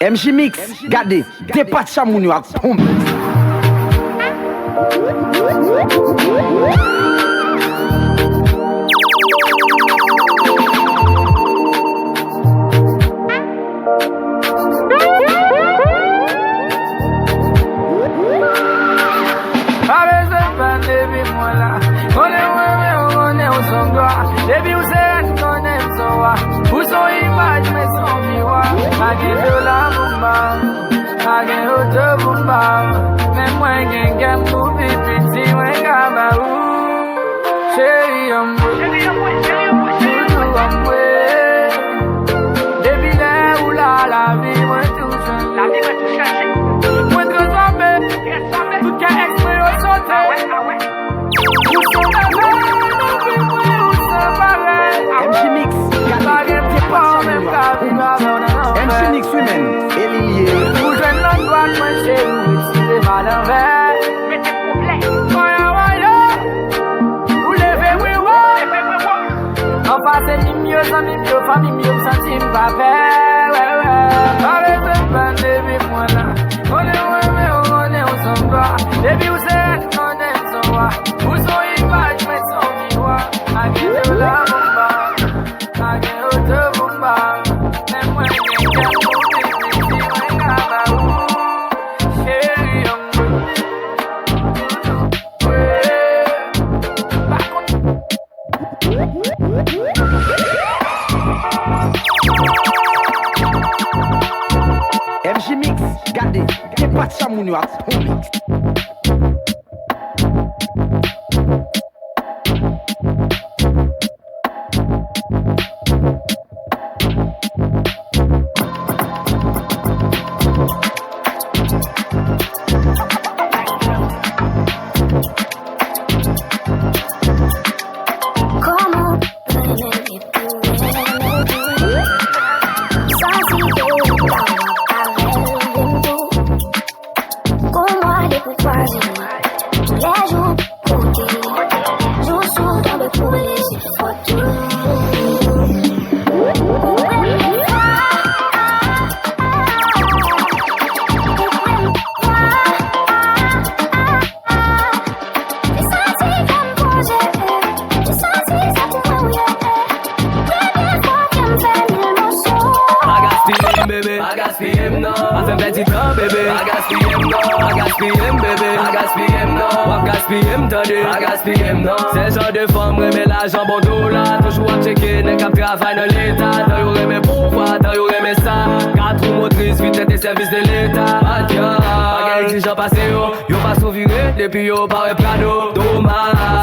MJ Mix, gade, dépasse ça moun yo ak pompe. Baby, you say I don't know so who so imagine me so me wa. I get you la bumba, I get you the bumba. Me mwenye ngem mubi piti wenga ba u. Chérie amwe, baby le ou la vie moi tout change. La vie moi tout change. Moi trop tombé, tout qu'un exprès au sauté. MJ Mix, gade, dépasse ça moun yo ak pompe. MJ Mix women, Elilie. Ou jwen nan doan mwen che ou iti de madan ver. Mete problème. Waya, ou leve wewa. An fase mi myo, san mi myo, fami myo, santi mpa pe. Pare te plan, baby mwen la. One ou son doa. Baby ou se one son wa. Ou son imaj me son miwa. A get you la bomba. A get you the bomba. Men mwen gen MJ Mix, gade, dépasse ça moun yo ak pompe. C'est genre de femme, remets l'argent bon dos là. Toujours à checker, n'est qu'à travail dans l'état. T'as eu remets pouvoir, t'as eu remets ça. 4 roues motrices, vite tes services de l'état. Adia, pas exigeant passé yo pas sauviré, depuis yo pas prado. Dommage,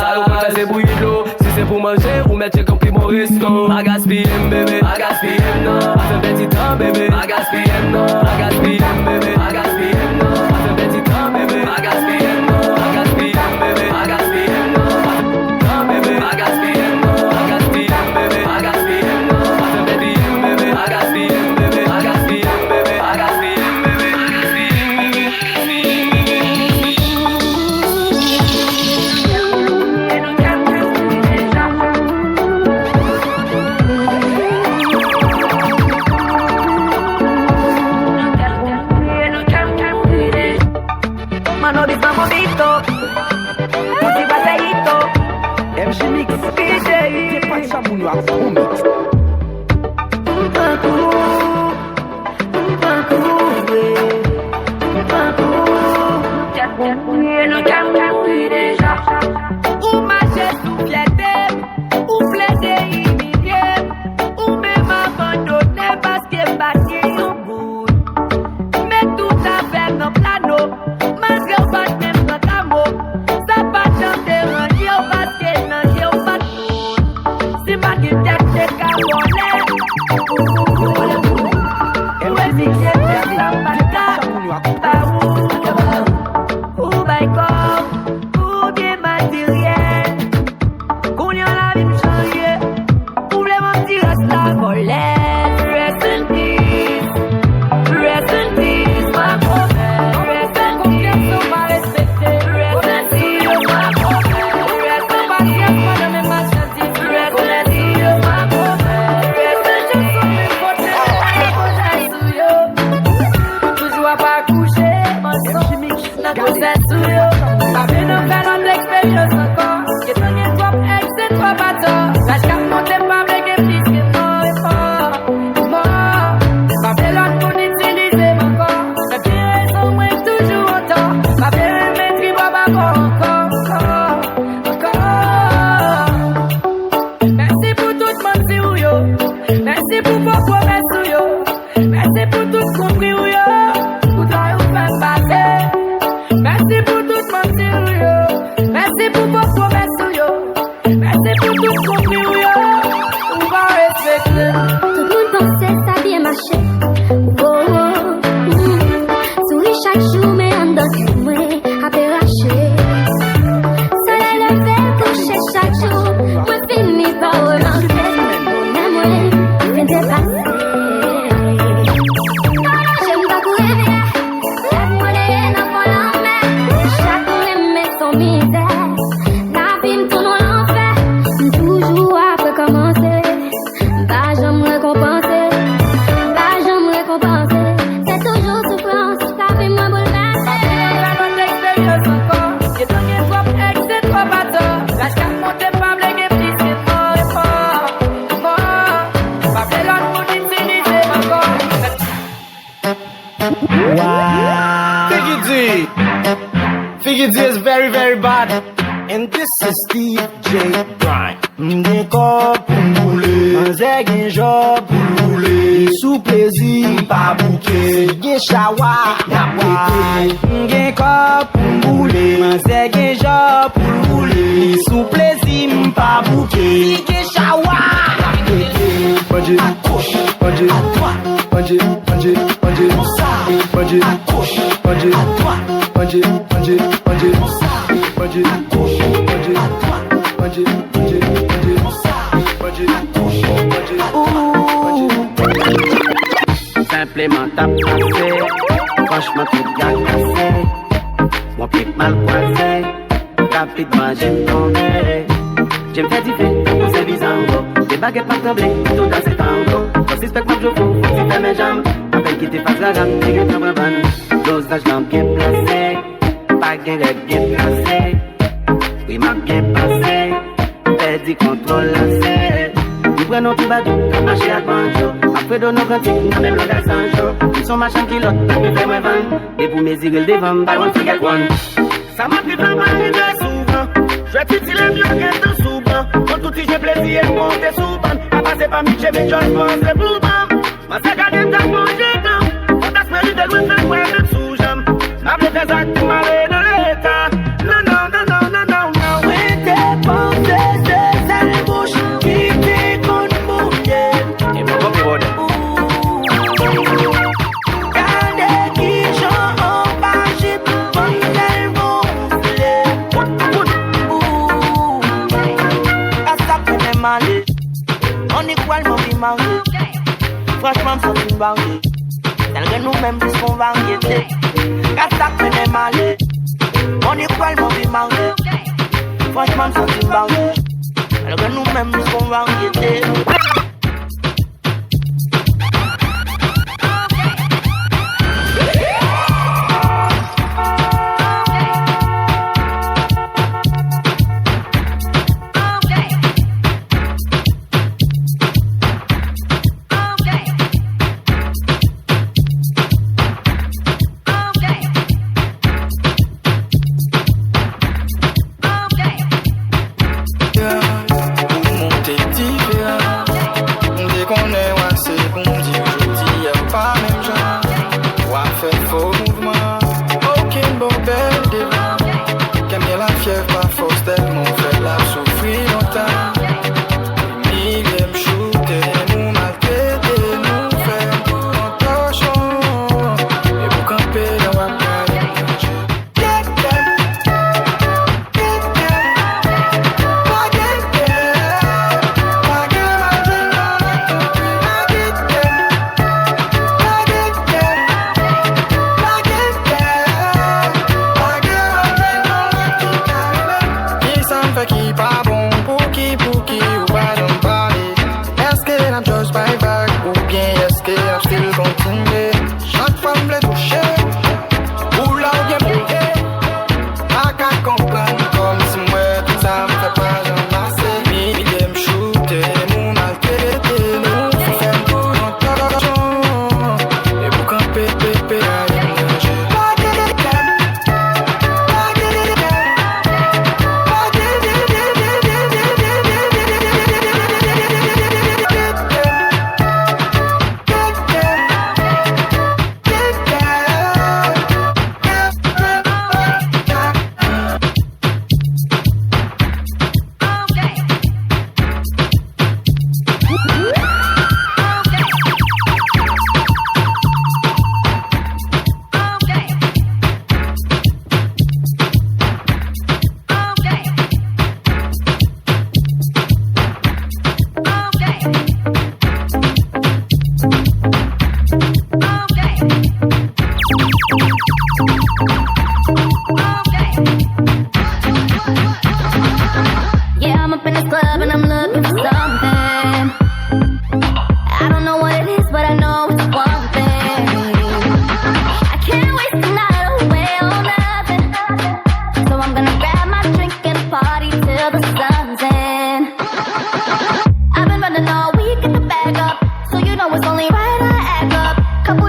ça yo quand c'est bouillir de l'eau. Si c'est pour manger, ou mettre compris mon resto. Pas gaspiller bébé, pas gaspiller non. Pas un petit temps bébé, pas gaspiller non. Pas gaspiller bébé, pas gaspiller non. Pas un petit temps bébé, pas gaspiller non. Pas gaspiller bébé, pas gaspiller non. MJ Mix, dépasse ça moun yo ak pompe. Ou marcher sous pied, ou plaider immigré, ou même abandonner parce que bâti au bout. Mais tout à fait dans plano, malgré au pas même dans ta mot, ça pas tant déranger parce que non j'ai pas tout. Si ma qui tête c'est carboné, MJ Mix, dépasse ça moun yo ak pompe. ou by corps, ou bien matériel. Qu'on y a la vie me changer, ou les mentir reste la volette. Rest in peace, ma promesse. Rest in peace, on va respecter. Rest in peace, ma promesse. Rest in patience, madame et ma chantier. Rest in peace, DJ is very, very bad. And this is Steve J. Bryan. M'gen kop pou m'boule, m'zè gen job pou m'boule, sou plezi m'pa bouke, gen chawa n'ap wete. M'gen kop pou m'boule, m'zè gen job pou m'boule, sou plezi m'pa bouke, gen chawa n'ap wete. Panje, panje, panje, panje, panje, panje, panje, panje, panje, panje, simplement t'as passé, franchement tout gagne cassé, mon pied mal croisé, rapidement j'aime tomber, j'aime faire différent, pour ces bizarres, des baguettes pas trembler, tout dans ces tangos, quand c'est spectacle je fous, si t'as mes jambes, après qui t'es face la gamme, t'es une trappe vanne, dosage dans bien placé, pas gain de bien placé, oui m'a bien passé, perdu contrôle lancé. Nous prenons tout badou, marcher à banjo. Après de nos cantiques, nous même l'odeur sans jour. Ils sont machin qui l'autre, nous fait moins vendre. Et pour mes irrels devant, by one forget one. Ça m'a pris vraiment de souvent. Je vais titiller mieux qu'être souvent. Quand tout j'ai plaisir, monter souvent. À passer par Michel, mais je pense que pour moi. Ma sac à des temps, j'ai temps. On t'a smellé de l'ouest, fait quoi de sous-jam. Après tes actes, tu m'as dans l'état. Non, non, non, non, non, non, non. Oui, t'es pensé, c'est cette bouche qui t'est con mouillé. Et mon bon pivot. Gardez qui j'en en page, bon l'air gonflé. À ça qu'on est malé. On est quoi le mauvais mari? Franchement, ça c'est barré. Tel que nous-mêmes, plus qu'on variété. À ça qu'on est malé. On est quoi le mauvais mari? Franchement, ça c'est barré. Alors que nous-mêmes, nous sommes variétés.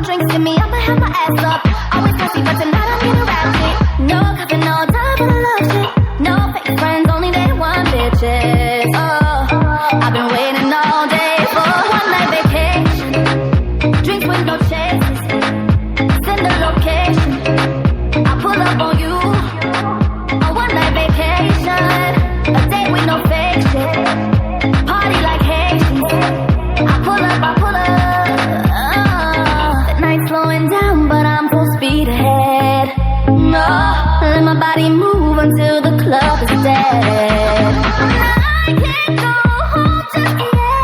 Drinks in me, I'ma have my ass up. Always messy, but tonight I'm gonna wrap it. No cuffing, no time. all day for a one-night vacation. Drinks with no chases. Send the location. I pull up on you. A one-night vacation. A day with no fake shit. Party like Haitians. I pull up. The night's slowing down, but I'm full speed ahead. No, let my body move until the club is dead. I can't go home just yet.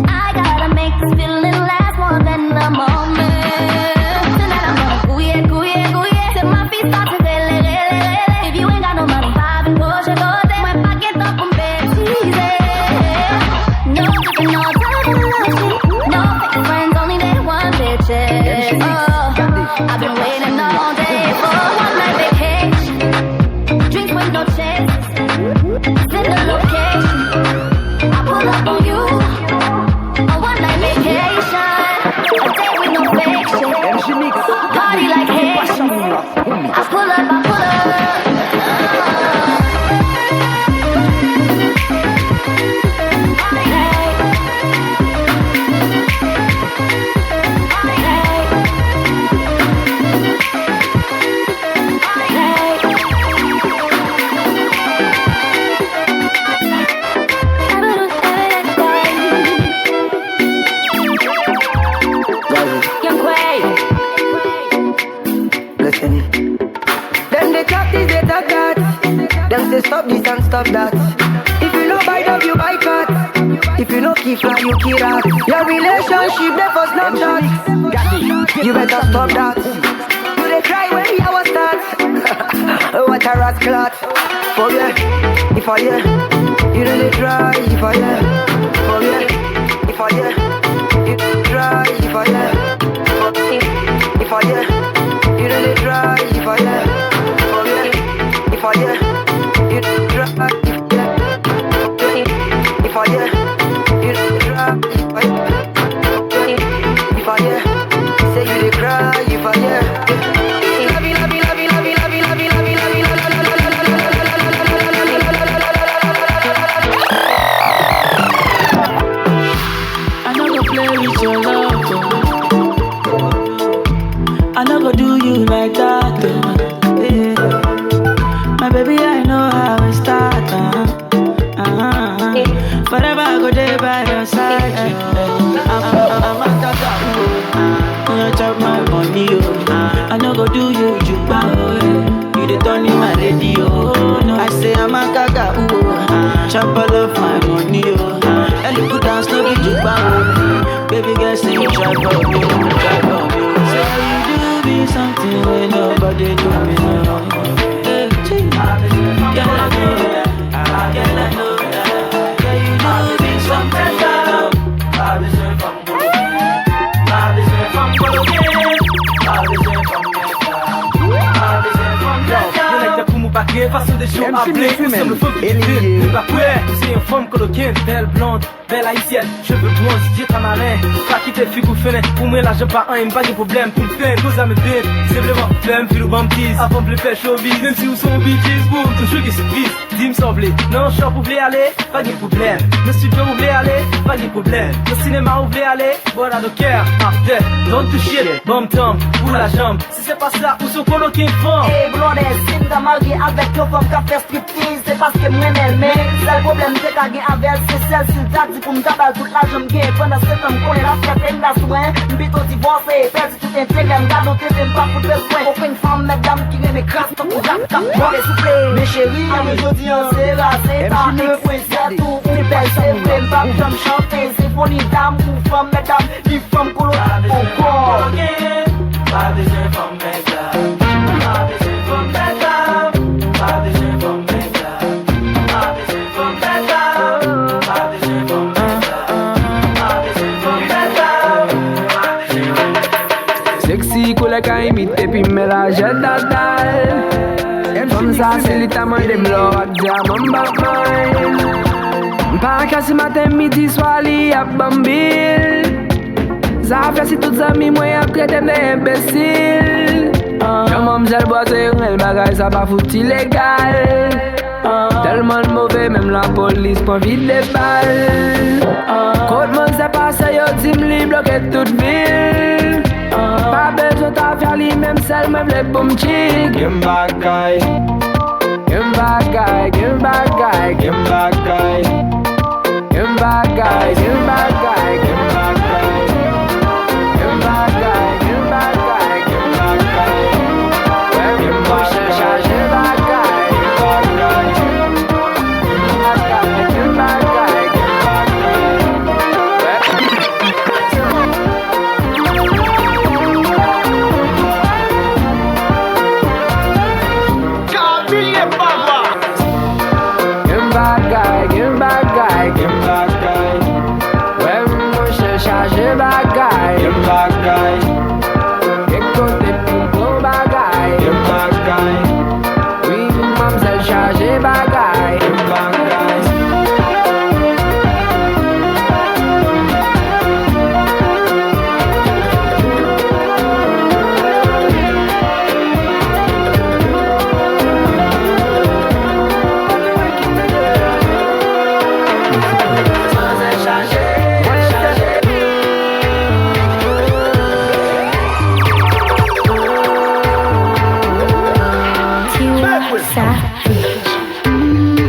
I gotta make this feeling last more than a moment. Tonight I'm gonna go yeah, till my feet start to rele. If you ain't got no money, vibe and push it, go there. When I get up on bed, easy. No taking no time, no fake friends, only they want bitches. Oh, I've been waiting all day for a one-night vacation. Drinks with no chases. Send the location. I pull up on you. A one-night vacation. A day with no fake shit. Party like Haitians. I pull up. Stop this and stop that. If you know buy dog, you buy cat. If you know key fly, you key rat. Your relationship, they for Snapchat. You better stop that. You they cry when the hour starts. What a rat clot. For yeah, if I yeah, you know they try. If I yeah, for yeah, if I yeah, you try. If I yeah, if I yeah, you know they try. If I yeah, for yeah, if I yeah. If I yeah, say you dey cry. If I yeah, I no go play with your love. I no go do you like that. My baby, I know how it start. Forever I go there by your side. I'm a tata. You chop my money, I no go do you, you the turn in my radio. I say I'm a gaga, chop all of my money, and you put down no be jupa. Baby girl, say you try for me, Say you do me something when nobody do me no. Girl, I know that. Girl, you do me something now. I deserve from Colombia. I deserve from Colombia. I deserve from Mecca. I deserve from Mecca. Façon des jours à blé, nous sommes le feu qui vit. Bah ouais, c'est une femme coloquine, belle blonde, belle haïtienne, cheveux blonds, si t'es malin. Pas quitter le figu fenêtre, pour moi là j'ai pas un, pas de problème. Pour me faire, cause à me dire, c'est vraiment flemme, fil ou bamtise. Avant de le faire showbiz, même si vous sont bitches, boum, toujours qui se vise. Dis-me semblé, non, je suis où voulez aller, pas de problème. Le studio où voulez aller, pas de problème. Le cinéma où voulez aller, voilà de cœur, after, don't to shit, bomb tom, ou la jambe. Si c'est pas ça, où sont coloqués fort. Eh, blonde, c'est ta malgré avec yo femme qui fait striptease. C'est parce que moi m'aime. C'est le problème, c'est qu'à gagner avec c'est celle s'il t'a dit pour me taper toute la jambe gain. Pendant ce temps, qu'on est la fête, elle n'a soin. M'bito divorcé, perdu tout intégré. M'garde tes films pas pour besoin. Aucune femme, mesdames, qui me crasse, tant qu'on rap, tant qu'on les souffler. Mes chéris, aujourd'hui, c'est là, c'est tard. C'est tout, une belle, c'est vrai. M'bap, j'aime chanter. C'est pour les dames ou femmes, mesdames, les femmes qu'on a au corps. Pas des jeux from Mecca. Pas des jeux from Mecca. Pas des jeux from Mecca. Pas des jeux from Mecca. Pas des jeux from Mecca. Pas des jeux from Mecca. Sexy cool like I imite puis me la jette dalle. Comme ça c'est littéralement des blocs à diamant mine. Pas qu'à ce matin midi soir li a bambil. Ça fait si toutes amis moi a traité d'imbécile. Y'a maman j'aime boire c'est un bagage ça pas foutu illégal. Tellement mauvais, même la police prend vite des balles. Côte mon s'est passé, yo dit m'li bloqué toute ville. Pas besoin de faire li même seul, me v'lait pour m'chick. Give back guy, Give back guy, give back guy, give back guy, give back guy, give back guy, give back guy, give back guy, give back guy, give back guy, give back guy, give back guy, give back guy, give back guy, give back guy, ouais, moi je charge back guy, give back guy, écoutez pour gros bagaille, give back guy, oui, mademoiselle charge bagaille, give back guy.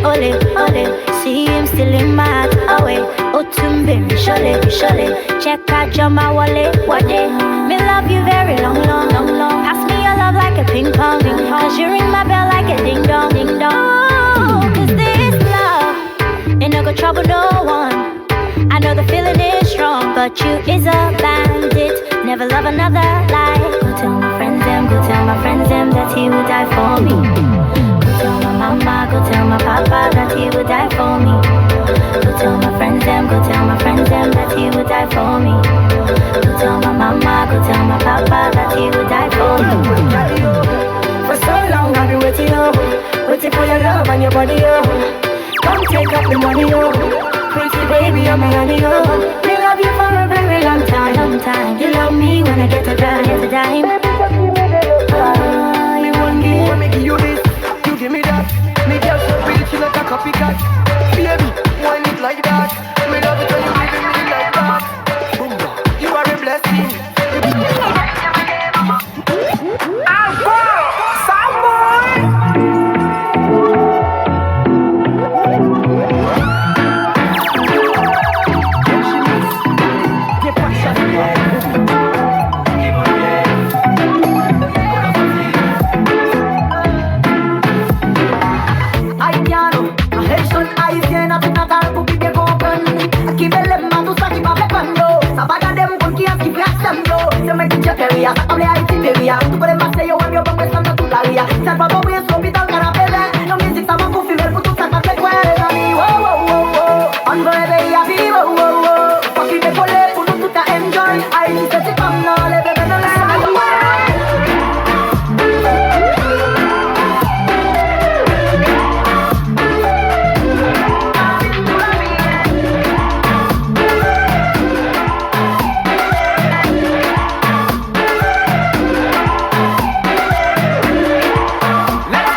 Ole, ole, see him still in my heart. Oh wait, oh tumbe, surely, surely. Check out your my wallet, what day? Me love you very long, long, long, long. Pass me your love like a ping pong, ding pong. Cause you ring my bell like a ding dong, ding dong. Oh, cause this love ain't no go trouble no one. I know the feeling is strong, but you is a bandit. Never love another life. Go tell my friends them, go tell my friends them that he would die for me. Tell my mama, go tell my papa that he would die for me. Go tell my friends them, go tell my friends them that he would die for me. Go tell my mama, go tell my papa that he would die for me. For so long I've been waiting, waiting for your love and your body, come take up the money, pretty baby, I'm a honey, We love you for a very long time, long time. You love me when I get a dime, get a dime. you won't give. When me give you this, you give me that. Me girl so real, she like a copycat. Baby, why it like that? Me love it when you giving me like that. Boom, you are a blessing. Tú puedes más que yo, yo pongo estando tu tarea. Salvador, voy a subir al canapé. No me necesitamos confirmar por tu sacas de cuerda. Wow, wow, wow, wow. Ando de bella vivo, wow, wow. Aquí me pone, por un tuta enjoy. Ahí dice si pam, no le bebe, no le Let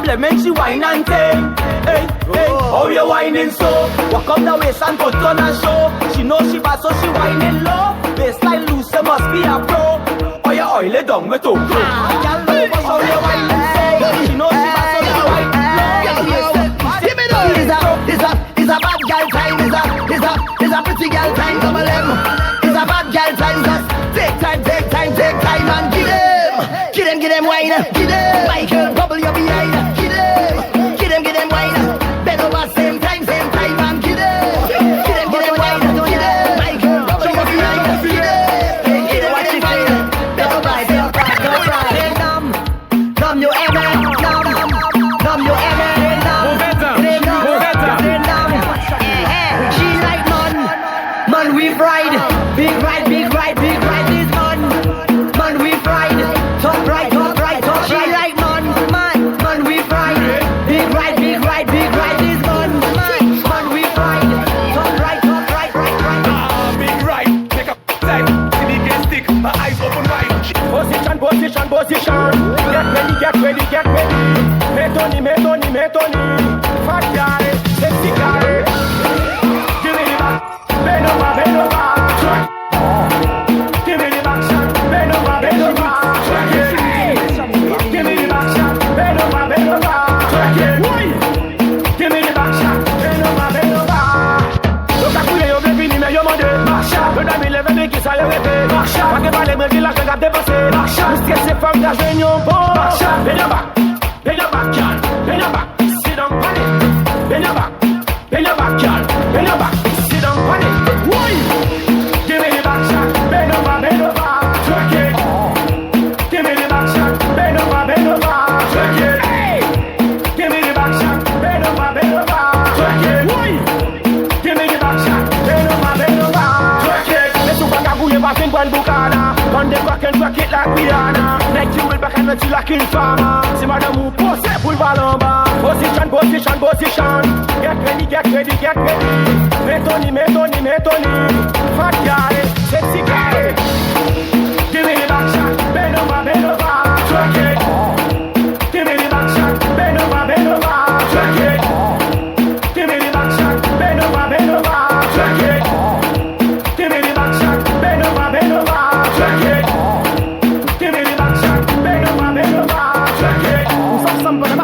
problem when she whine and ting. Hey, hey, how you whining so? Walk up the waist and put on a show. She know she bad so she whining low. Baseline loose, so must be a pro. Oh you oil it down with two pro. Girl, look how you whining so. She know she bad so she whining low. Give me those. It's a bad girl time. It's a pretty girl time. Come on, it's a bad girl time. Just take time and give them wine. Give them, Michael, bubble your behind. Give them wine. Bend over same time and give them wine. Give them, Michael, bubble your behind. Give them wine. Bend over same time. Numb your ever, numb your ever. She like man we ride, big ride this man we ride, top right. She like man we ride, big ride this man we ride, top right. Big right, make up time. See me get stick, my eyes open wide. Position. Get ready. Me Tony. Fat guy, sexy guy. Give me the back, bend over. Track. Give me the back shot, bend over. Track it. Give me the back shot, bend over. Track it. Give me the back shot, bend over. Look at you, baby, ni me yo mande. Le dame lève mes qui ça y rêve. Pas que parler me village regarde dépasser. Jusqu'à ces femmes d'ingénieur bon. Bend your back, girl. Bend your back. Sit down on it. Bend your back, girl. Bend your back. Sit down on it. Why? Give me the back shot. Bend over. Twerk it. Give me the back shot. Bend over. Twerk it. Hey. Give me the back shot. Bend over. Twerk it. Why? Give me the back shot. Bend over. Twerk it. Let's go back and bouille back in one bucana. On the back and twerk it like Rihanna. Neck you will back and let you like in farmer. See madame who pose pour le ballon bas. Position. Get ready. Me Tony. Fat guy, sexy guy. Give me the back shot, bend over. Twerk it. Give me the back shot, bend over. Twerk it. Give me the back shot, bend over. Twerk it. Give me the back shot, bend over. Twerk it. Give me the back shot, bend over. Twerk it.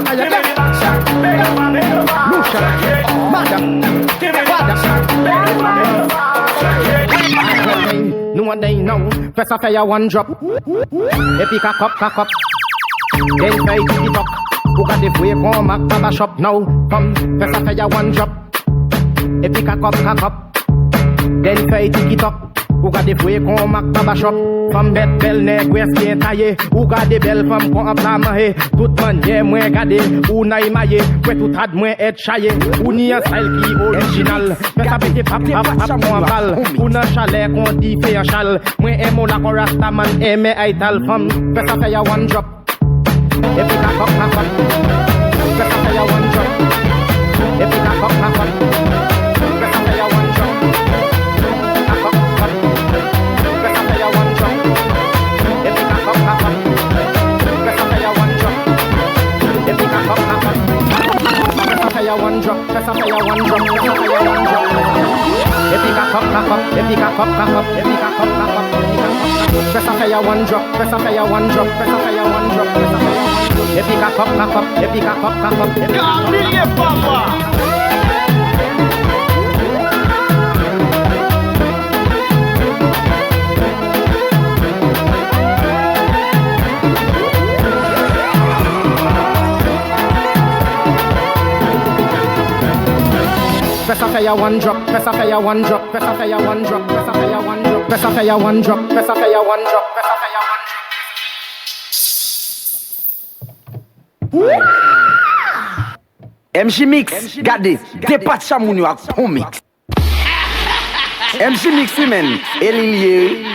Give me the back shot, bend over. Twerk it. Madam, Give me the back shot, bend over. Twerk it. No one they know. First I fire one drop. Epic a cup. Then try to it up. Who got the way come back to the shop now? Come, first I fire one drop. Epic a cup. Then try to it up. Who got the way come back to the shop? From bête belle nèg ouest qui est taillé. Who got the belle femme qu'on a plamé. Tout manière moi gardé. Ou na émaillé. Ouais tout had moi être chaillé. Ou ni un style qui original. Fais ça pété pap moi balle. Ou na chalet qu'on dit fait un chal. Moi aime la corasta man aime aital femme. Fais ça fait one drop. Et puis la cup. Fais ça fait one drop. Et puis la cup. Fais ça fait one drop. One drop. Epic a cup. Press a fire one drop. Epic a cup. Press a fire one drop. MC Mix, gade, te pat chamoun yo ak ton mix. MC Mix men, el liye,